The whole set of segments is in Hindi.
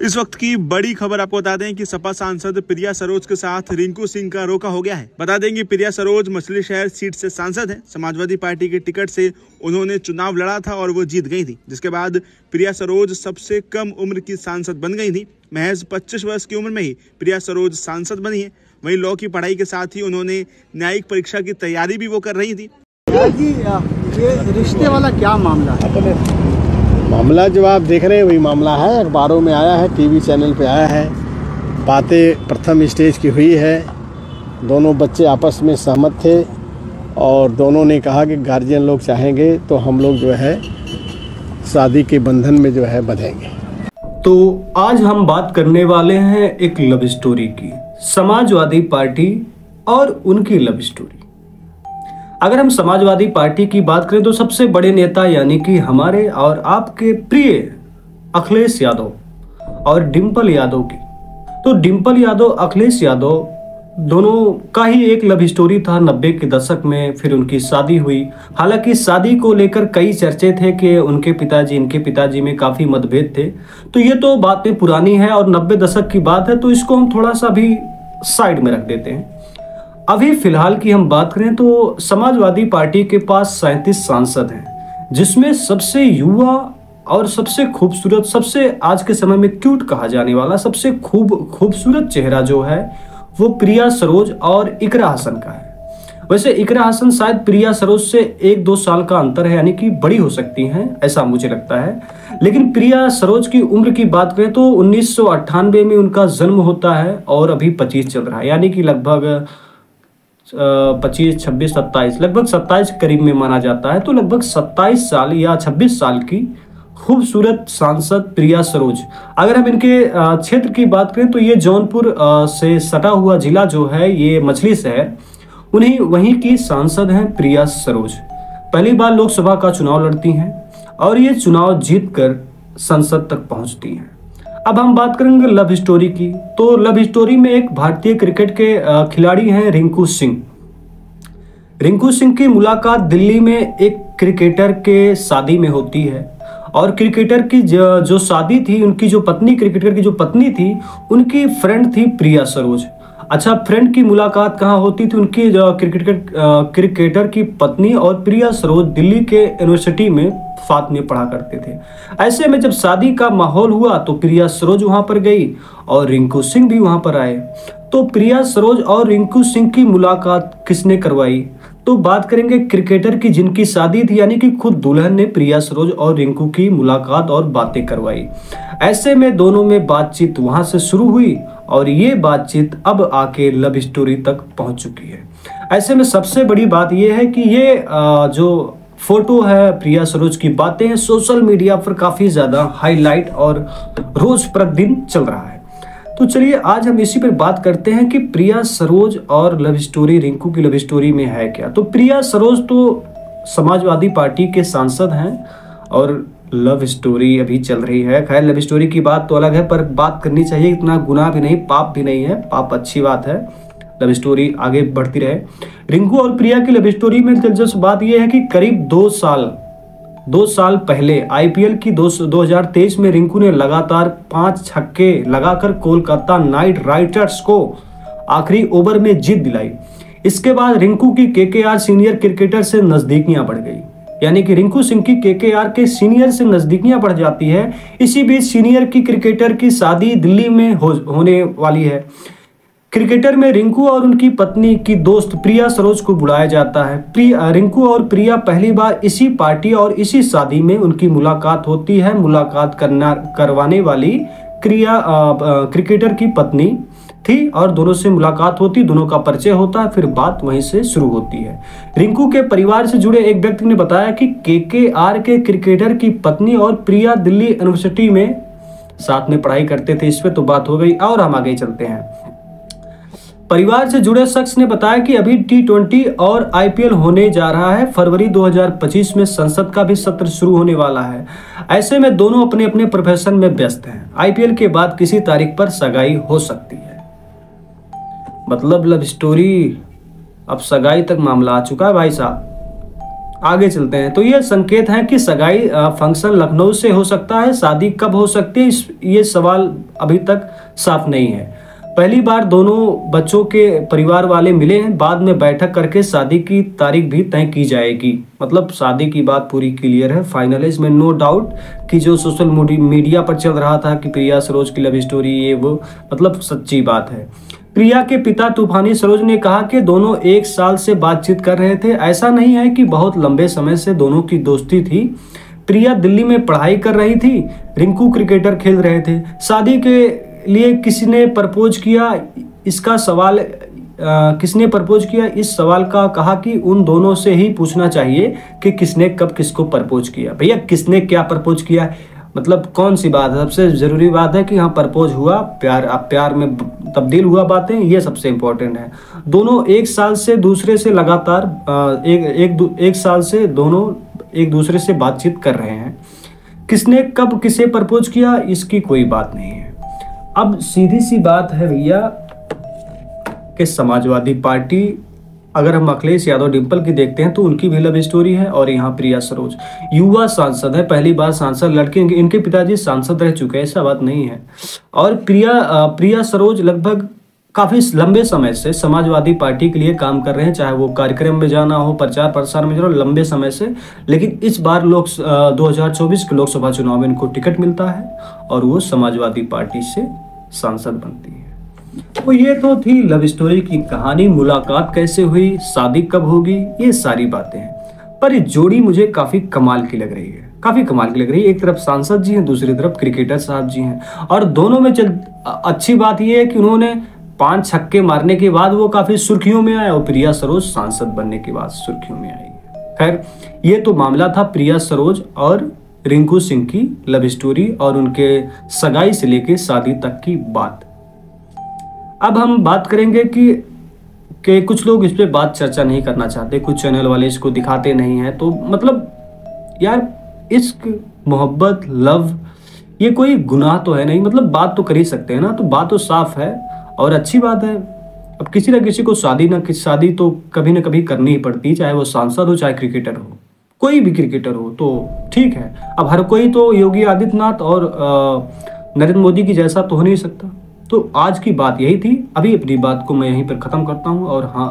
इस वक्त की बड़ी खबर आपको बता दें कि सपा सांसद प्रिया सरोज के साथ रिंकू सिंह का रोका हो गया है। बता दें कि प्रिया सरोज मछली शहर सीट से सांसद है। समाजवादी पार्टी के टिकट से उन्होंने चुनाव लड़ा था और वो जीत गई थी, जिसके बाद प्रिया सरोज सबसे कम उम्र की सांसद बन गई थी। महज 25 वर्ष की उम्र में ही प्रिया सरोज सांसद बनी है। वहीं लॉ की पढ़ाई के साथ ही उन्होंने न्यायिक परीक्षा की तैयारी भी वो कर रही थी। ये रिश्ते वाला क्या मामला है? मामला जो आप देख रहे हैं वही मामला है। अखबारों में आया है, टीवी चैनल पे आया है। बातें प्रथम स्टेज की हुई है। दोनों बच्चे आपस में सहमत थे और दोनों ने कहा कि गार्जियन लोग चाहेंगे तो हम लोग जो है शादी के बंधन में जो है बंधेंगे। तो आज हम बात करने वाले हैं एक लव स्टोरी की, समाजवादी पार्टी और उनकी लव स्टोरी। अगर हम समाजवादी पार्टी की बात करें तो सबसे बड़े नेता यानी कि हमारे और आपके प्रिय अखिलेश यादव और डिंपल यादव की, तो डिंपल यादव अखिलेश यादव दोनों का ही एक लव स्टोरी था 90 के दशक में। फिर उनकी शादी हुई। हालांकि शादी को लेकर कई चर्चे थे कि उनके पिताजी इनके पिताजी में काफी मतभेद थे। तो ये तो बातें पुरानी है और 90 दशक की बात है, तो इसको हम थोड़ा सा भी साइड में रख देते हैं। अभी फिलहाल की हम बात करें तो समाजवादी पार्टी के पास 37 सांसद हैं, जिसमें सबसे युवा और सबसे खूबसूरत, सबसे आज के समय में क्यूट कहा जाने वाला सबसे खूबसूरत चेहरा जो है वो प्रिया सरोज और इकरा हसन का है। वैसे इकरा हसन शायद प्रिया सरोज से 1-2 साल का अंतर है, यानी कि बड़ी हो सकती हैं, ऐसा मुझे लगता है। लेकिन प्रिया सरोज की उम्र की बात करें तो 1998 में उनका जन्म होता है और अभी 25 चल रहा है, यानी कि लगभग 25, 26, 27, लगभग 27 करीब में माना जाता है। तो लगभग 27 साल या 26 साल की खूबसूरत सांसद प्रिया सरोज। अगर हम इनके क्षेत्र की बात करें तो ये जौनपुर से सटा हुआ जिला जो है ये मछली शहर, वहीं की सांसद हैं प्रिया सरोज। पहली बार लोकसभा का चुनाव लड़ती हैं और ये चुनाव जीतकर संसद तक पहुंचती हैं। अब हम बात करेंगे लव स्टोरी की। तो लव स्टोरी में एक भारतीय क्रिकेट के खिलाड़ी हैं रिंकू सिंह। रिंकू सिंह की मुलाकात दिल्ली में एक क्रिकेटर के शादी में होती है और क्रिकेटर की जो शादी थी, उनकी जो पत्नी, क्रिकेटर की जो पत्नी थी, उनकी फ्रेंड थी प्रिया सरोज। अच्छा, फ्रेंड की मुलाकात कहाँ होती थी? उनकी क्रिकेटर की पत्नी और प्रिया सरोज दिल्ली के यूनिवर्सिटी में साथ में पढ़ा करते थे। ऐसे में जब शादी का माहौल हुआ तो प्रिया सरोज वहां पर गई और रिंकू सिंह भी वहां पर आए। तो प्रिया सरोज और रिंकू सिंह की मुलाकात किसने करवाई? तो बात करेंगे क्रिकेटर की, जिनकी शादी थी, यानी कि खुद दुल्हन ने प्रिया सरोज और रिंकू की मुलाकात और बातें करवाई। ऐसे में दोनों में बातचीत वहां से शुरू हुई और ये बातचीत अब आके लव स्टोरी तक पहुंच चुकी है। ऐसे में सबसे बड़ी बात यह है कि ये जो फोटो है प्रिया सरोज की, बातें सोशल मीडिया पर काफी ज्यादा हाईलाइट और रोज प्रतिदिन चल रहा है। तो चलिए आज हम इसी पर बात करते हैं कि प्रिया सरोज और लव स्टोरी, रिंकू की लव स्टोरी में है क्या। तो प्रिया सरोज तो समाजवादी पार्टी के सांसद हैं और लव स्टोरी अभी चल रही है। खैर, लव स्टोरी की बात तो अलग है, पर बात करनी चाहिए। इतना गुनाह भी नहीं, पाप भी नहीं है। पाप अच्छी बात है, लव स्टोरी आगे बढ़ती रहे। रिंकू और प्रिया की लव स्टोरी में दिलचस्प बात यह है कि करीब 2 साल पहले आईपीएल की 2023 में रिंकू ने लगातार 5 छक्के लगाकर कोलकाता नाइट राइडर्स को आखिरी ओवर में जीत दिलाई। इसके बाद रिंकू की केकेआर सीनियर क्रिकेटर से नजदीकियां बढ़ गई, यानी कि रिंकू सिंह की केकेआर के सीनियर से नजदीकियां बढ़ जाती है। इसी बीच सीनियर की क्रिकेटर की शादी दिल्ली में होने वाली है। क्रिकेटर में रिंकू और उनकी पत्नी की दोस्त प्रिया सरोज को बुलाया जाता है। रिंकू और प्रिया पहली बार इसी पार्टी और इसी शादी में उनकी मुलाकात होती है। मुलाकात करवाने वाली क्रिकेटर की पत्नी थी और दोनों से मुलाकात होती, दोनों का परिचय होता है, फिर बात वहीं से शुरू होती है। रिंकू के परिवार से जुड़े एक व्यक्ति ने बताया कि केकेआर के क्रिकेटर की पत्नी और प्रिया दिल्ली यूनिवर्सिटी में साथ में पढ़ाई करते थे। इस पे तो बात हो गई और हम आगे चलते हैं। परिवार से जुड़े शख्स ने बताया कि अभी T20 और आईपीएल होने जा रहा है। फरवरी 2025 में संसद का भी सत्र शुरू होने वाला है। ऐसे में दोनों अपने अपने प्रोफेशन में व्यस्त हैं। आईपीएल के बाद किसी तारीख पर सगाई हो सकती है। मतलब लव स्टोरी अब सगाई तक मामला आ चुका है भाई साहब। आगे चलते हैं। तो ये संकेत है कि सगाई फंक्शन लखनऊ से हो सकता है, शादी कब हो सकती है ये सवाल अभी तक साफ नहीं है। पहली बार दोनों बच्चों के परिवार वाले मिले हैं, बाद में बैठक करके शादी की तारीख भी तय की जाएगी। मतलब शादी की बात पूरी क्लियर है, फाइनल है। इसमें नो डाउट कि जो सोशल मीडिया पर चल रहा था कि प्रिया सरोज की लव स्टोरी ये वो, मतलब सच्ची बात है। प्रिया के पिता तूफानी सरोज ने कहा कि दोनों 1 साल से बातचीत कर रहे थे। ऐसा नहीं है कि बहुत लंबे समय से दोनों की दोस्ती थी। प्रिया दिल्ली में पढ़ाई कर रही थी, रिंकू क्रिकेटर खेल रहे थे। शादी के लिए किसने प्रपोज किया, इसका सवाल किसने प्रपोज किया, इस सवाल का कहा कि उन दोनों से ही पूछना चाहिए कि किसने कब किसको प्रपोज किया। भैया किसने क्या प्रपोज किया, मतलब कौन सी बात है? सबसे जरूरी बात है कि हाँ प्रपोज हुआ, प्यार में तब्दील हुआ बातें, ये सबसे इंपॉर्टेंट है। दोनों 1 साल से दूसरे से लगातार एक साल से दोनों एक दूसरे से बातचीत कर रहे हैं। किसने कब किसे प्रपोज किया इसकी कोई बात नहीं है। अब सीधी सी बात है भैया कि समाजवादी पार्टी, अगर हम अखिलेश यादव डिंपल की देखते हैं तो उनकी भी लव स्टोरी है। और यहाँ प्रिया सरोज युवा सांसद है, पहली बार सांसद लड़के, इनके पिताजी सांसद रह चुके हैं, ऐसा बात नहीं है। और प्रिया सरोज लगभग काफी लंबे समय से समाजवादी पार्टी के लिए काम कर रहे हैं, चाहे वो कार्यक्रम में जाना हो, प्रचार प्रसार में जाना, लंबे समय से। लेकिन इस बार 2024 के लोकसभा चुनाव में इनको टिकट मिलता है और वो समाजवादी पार्टी से सांसद बनती है। तो ये तो थी लव स्टोरी की कहानी, मुलाकात कैसे हुई, शादी कब होगी, ये सारी बातें हैं। पर ये जोड़ी मुझे काफी कमाल की लग रही है, काफी कमाल की लग रही है। एक तरफ सांसद जी हैं, दूसरी तरफ क्रिकेटर साहब जी हैं, और दोनों में अच्छी बात यह है कि उन्होंने 5 छक्के मारने के बाद वो काफी सुर्खियों में आए और प्रिया सरोज सांसद बनने के बाद सुर्खियों में आई। खैर ये तो मामला था प्रिया सरोज और रिंकू सिंह की लव स्टोरी और उनके सगाई से लेके शादी तक की बात। अब हम बात करेंगे कि कुछ लोग इस पे बात चर्चा नहीं करना चाहते, कुछ चैनल वाले इसको दिखाते नहीं हैं। तो मतलब यार इश्क, मोहब्बत, लव ये कोई गुनाह तो है नहीं, मतलब बात तो कर ही सकते हैं ना। तो बात तो साफ है और अच्छी बात है। अब किसी ना किसी को शादी तो कभी ना कभी करनी ही पड़ती, चाहे वो सांसद हो चाहे क्रिकेटर हो, कोई भी क्रिकेटर हो तो ठीक है। अब हर कोई तो योगी आदित्यनाथ और नरेंद्र मोदी की जैसा तो हो नहीं सकता। तो आज की बात यही थी। अभी अपनी बात को मैं यहीं पर ख़त्म करता हूँ। और हाँ,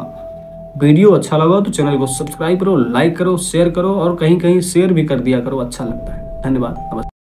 वीडियो अच्छा लगा तो चैनल को सब्सक्राइब करो, लाइक करो, शेयर करो और कहीं कहीं शेयर भी कर दिया करो, अच्छा लगता है। धन्यवाद, नमस्कार।